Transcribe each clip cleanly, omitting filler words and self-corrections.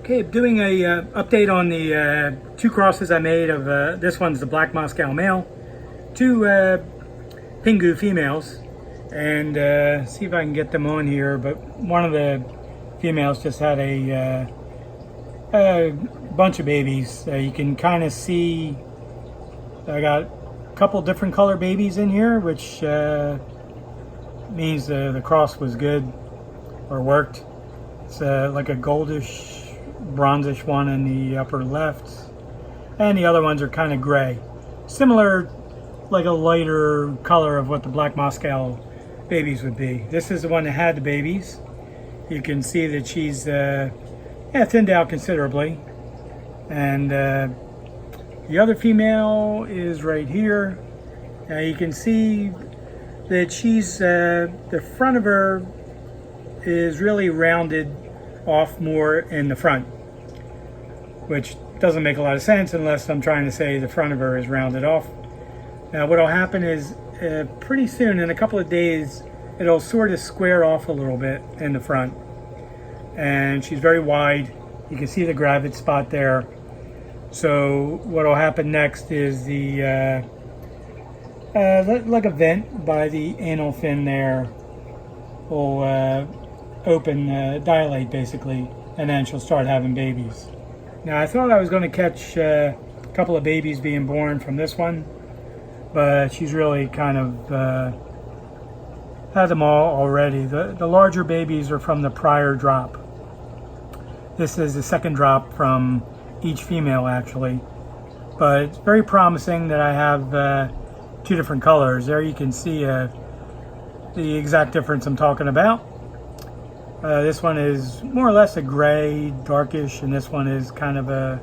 Okay, doing a update on the two crosses I made of this one's the Black Moscow male, two Pingu females, and see if I can get them on here. But one of the females just had a bunch of babies. You can kind of see I got a couple different color babies in here, which means the cross was good or worked. It's like a goldish bronzish one in the upper left, and the other ones are kind of gray, similar, like a lighter color of what the Black Moscow babies would be. This is the one that had the babies. You can see that she's thinned out considerably, and the other female is right here. Now you can see that she's the front of her is really rounded off more in the front, which doesn't make a lot of sense unless I'm trying to say the front of her is rounded off. Now what will happen is pretty soon, in a couple of days, it'll sort of square off a little bit in the front, and she's very wide. You can see the gravid spot there. So what will happen next is the like a vent by the anal fin there will open, dilate basically, and then she'll start having babies. Now I thought I was going to catch a couple of babies being born from this one, but she's really kind of had them all already. The larger babies are from the prior drop. This is the second drop from each female actually, but it's very promising that I have two different colors. There you can see the exact difference I'm talking about. This one is more or less a gray, darkish, and this one is kind of a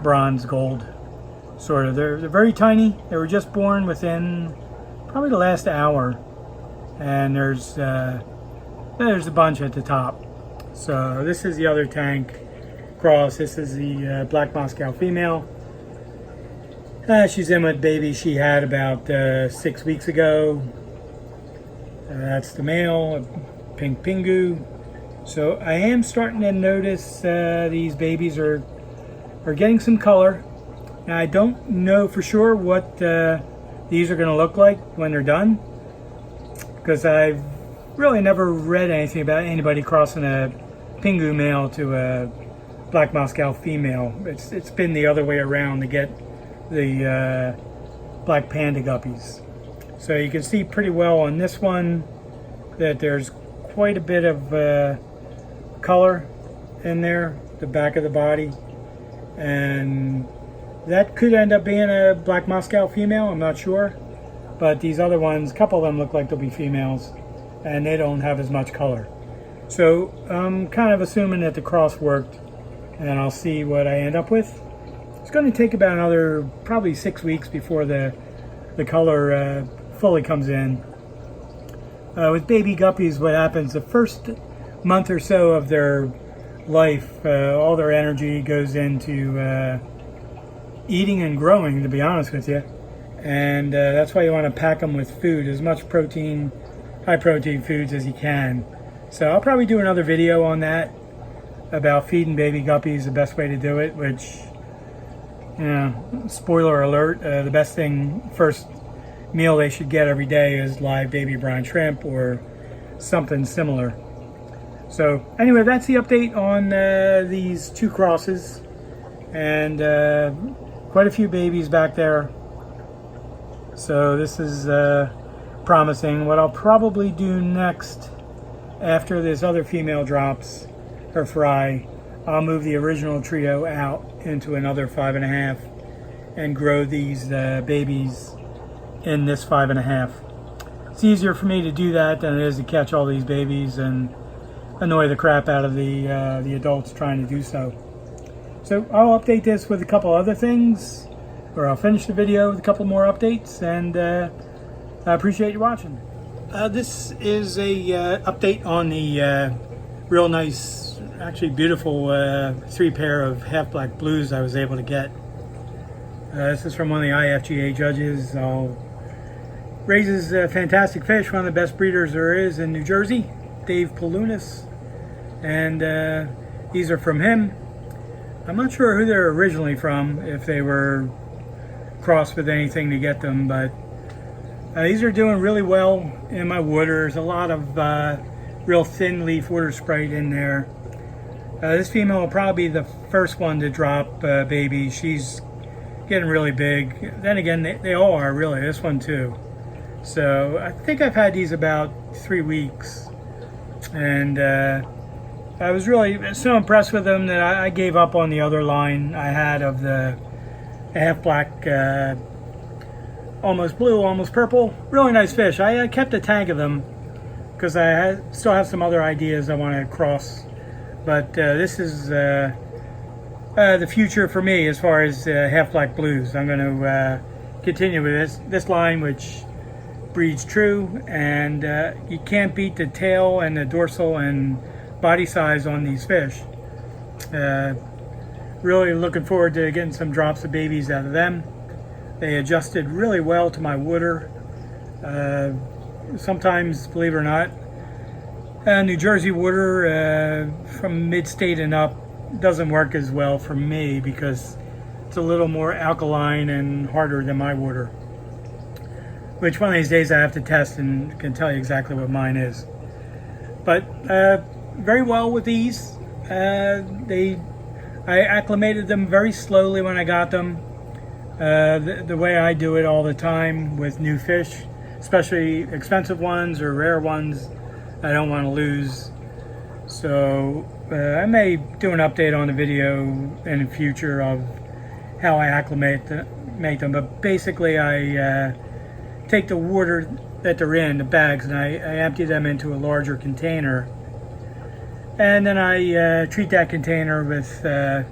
bronze gold, sort of. They're very tiny. They were just born within probably the last hour, and there's a bunch at the top. So this is the other tank cross. This is the Black Moscow female. She's in with baby she had about 6 weeks ago. That's the male, a pink Pingu. So I am starting to notice these babies are getting some color. Now I don't know for sure what these are going to look like when they're done, because I've really never read anything about anybody crossing a Pingu male to a Black Moscow female. It's been the other way around to get the black panda guppies. So you can see pretty well on this one that there's quite a bit of color in there, the back of the body, and that could end up being a Black Moscow female, I'm not sure. But these other ones, a couple of them look like they'll be females, and they don't have as much color. So I'm kind of assuming that the cross worked, and I'll see what I end up with. It's going to take about another probably 6 weeks before the color fully comes in. With baby guppies, what happens the first month or so of their life, all their energy goes into eating and growing, to be honest with you. And that's why you want to pack them with food, as much protein, high protein foods as you can. So I'll probably do another video on that, about feeding baby guppies, the best way to do it, which, you know, spoiler alert, the best thing, first meal they should get every day is live baby brine shrimp or something similar. So anyway, that's the update on these two crosses, and quite a few babies back there. So this is promising. What I'll probably do next, after this other female drops her fry, I'll move the original trio out into another 5.5 and grow these babies in this 5.5. It's easier for me to do that than it is to catch all these babies and annoy the crap out of the adults trying to do so. So I'll update this with a couple other things, or I'll finish the video with a couple more updates, and I appreciate you watching. This is a update on the real nice, actually beautiful 3 pair of Half Black Blues I was able to get. This is from one of the IFGA judges. Raises fantastic fish, one of the best breeders there is in New Jersey, Dave Palunas, and these are from him. I'm not sure who they're originally from, if they were crossed with anything to get them, but these are doing really well in my water. There's a lot of real thin leaf water sprite in there. This female will probably be the first one to drop baby. She's getting really big. Then again, they all are really, this one too. So I think I've had these about 3 weeks, and I was really so impressed with them that I gave up on the other line I had of the half black, almost blue, almost purple. Really nice fish. I kept a tank of them because I still have some other ideas I want to cross. But this is the future for me as far as half black blues. I'm going to continue with this line, which breeds true, and you can't beat the tail and the dorsal and body size on these fish. Really looking forward to getting some drops of babies out of them. They adjusted really well to my water. Sometimes, believe it or not, New Jersey water from mid-state and up doesn't work as well for me because it's a little more alkaline and harder than my water, which one of these days I have to test and can tell you exactly what mine is. But very well with these. I acclimated them very slowly when I got them. The way I do it all the time with new fish, especially expensive ones or rare ones I don't want to lose. So I may do an update on the video in the future of how I make them. But basically I take the water that they're in, the bags, and I empty them into a larger container. And then I treat that container with a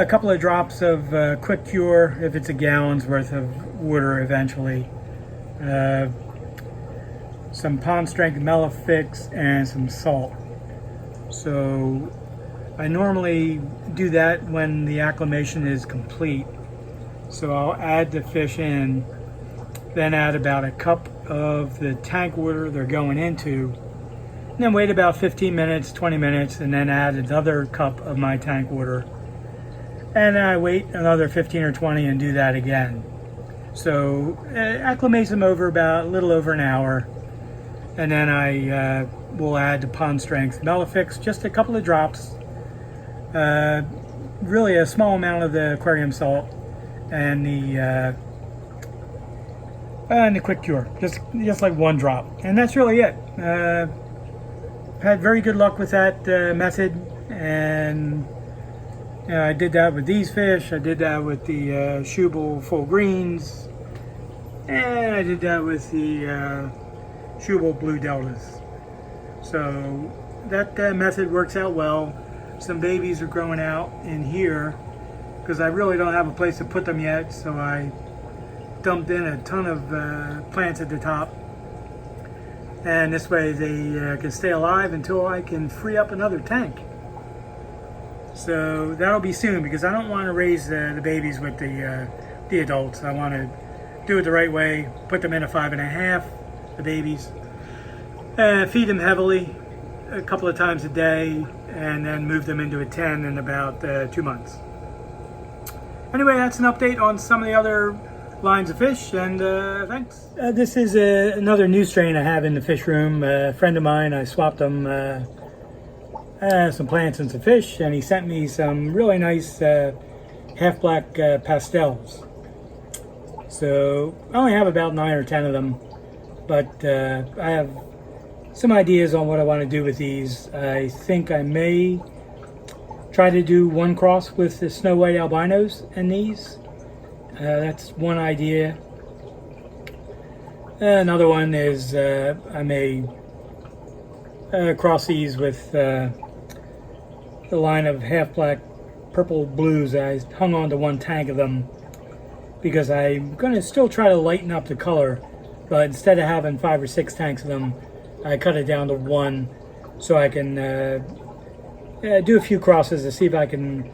couple of drops of Quick Cure, if it's a gallon's worth of water eventually. Some Pond Strength Melafix and some salt. So I normally do that when the acclimation is complete. So I'll add the fish in, then add about a cup of the tank water they're going into, and then wait about 15 minutes, 20 minutes, and then add another cup of my tank water. And then I wait another 15 or 20 and do that again. So acclimates them over about a little over an hour. And then I will add the Pond Strength Melafix, just a couple of drops. Really a small amount of the aquarium salt and the Quick Cure, just like one drop. And that's really it. Had very good luck with that method, and I did that with these fish. I did that with the Schubel Full Greens, and I did that with the Schubel Blue Deltas. So that method works out well. Some babies are growing out in here because I really don't have a place to put them yet, so I dumped in a ton of plants at the top. And this way they can stay alive until I can free up another tank. So that'll be soon, because I don't want to raise the babies with the adults. I want to do it the right way, put them in a 5.5, the babies, feed them heavily a couple of times a day, and then move them into a 10 in about 2 months. Anyway, that's an update on some of the other lines of fish, and thanks. This is another new strain I have in the fish room. A friend of mine, I swapped them some plants and some fish, and he sent me some really nice Half Black Pastels. So I only have about 9 or 10 of them, but I have some ideas on what I want to do with these. I think I may try to do one cross with the snow white albinos in these. That's one idea. Another one is I may cross these with the line of Half Black Purple Blues. I hung on to one tank of them because I'm going to still try to lighten up the color, but instead of having 5 or 6 tanks of them, I cut it down to 1 so I can do a few crosses to see if I can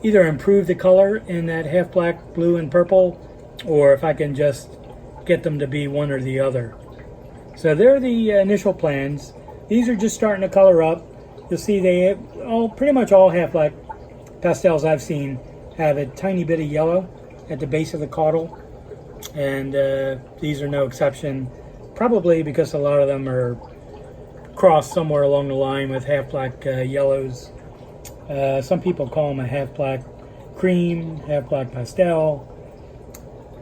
either improve the color in that Half Black Blue and Purple, or if I can just get them to be one or the other. So there are the initial plans. These are just starting to color up. you'll see they pretty much all Half Black Pastels I've seen have a tiny bit of yellow at the base of the caudal, and these are no exception, probably because a lot of them are crossed somewhere along the line with Half Black yellows. Some people call them a Half Black Cream, Half Black Pastel.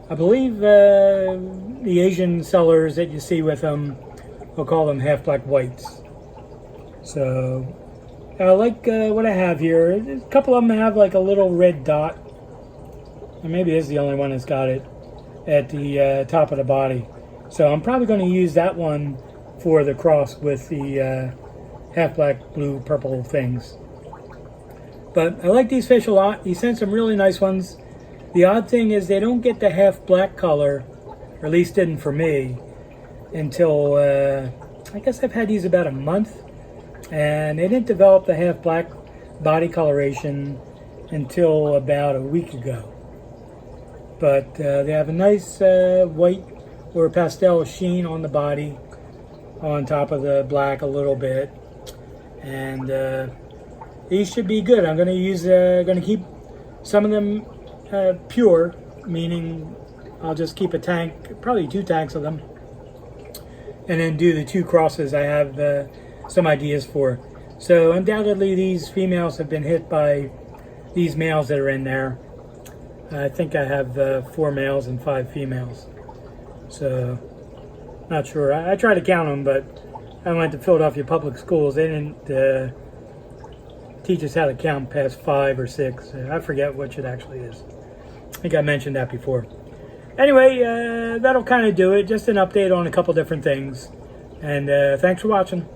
I believe the Asian sellers that you see with them will call them Half Black Whites. So I like what I have here. A couple of them have like a little red dot, and maybe this is the only one that's got it at the top of the body. So I'm probably going to use that one for the cross with the Half Black Blue Purple things. But I like these fish a lot. He sent some really nice ones. The odd thing is they don't get the half black color, or at least didn't for me, until I guess I've had these about a month, and they didn't develop the half black body coloration until about a week ago. But they have a nice white or pastel sheen on the body, on top of the black a little bit, and these should be good. I'm going to use, going to keep some of them pure, meaning I'll just keep a tank, probably 2 tanks of them, and then do the 2 crosses I have some ideas for. So undoubtedly these females have been hit by these males that are in there. I think I have 4 males and 5 females. So not sure. I tried to count them, but I went to Philadelphia Public Schools. They didn't teach us how to count past 5 or 6. I forget which it actually is. I think I mentioned that before. Anyway, that'll kind of do it. Just an update on a couple different things. And thanks for watching.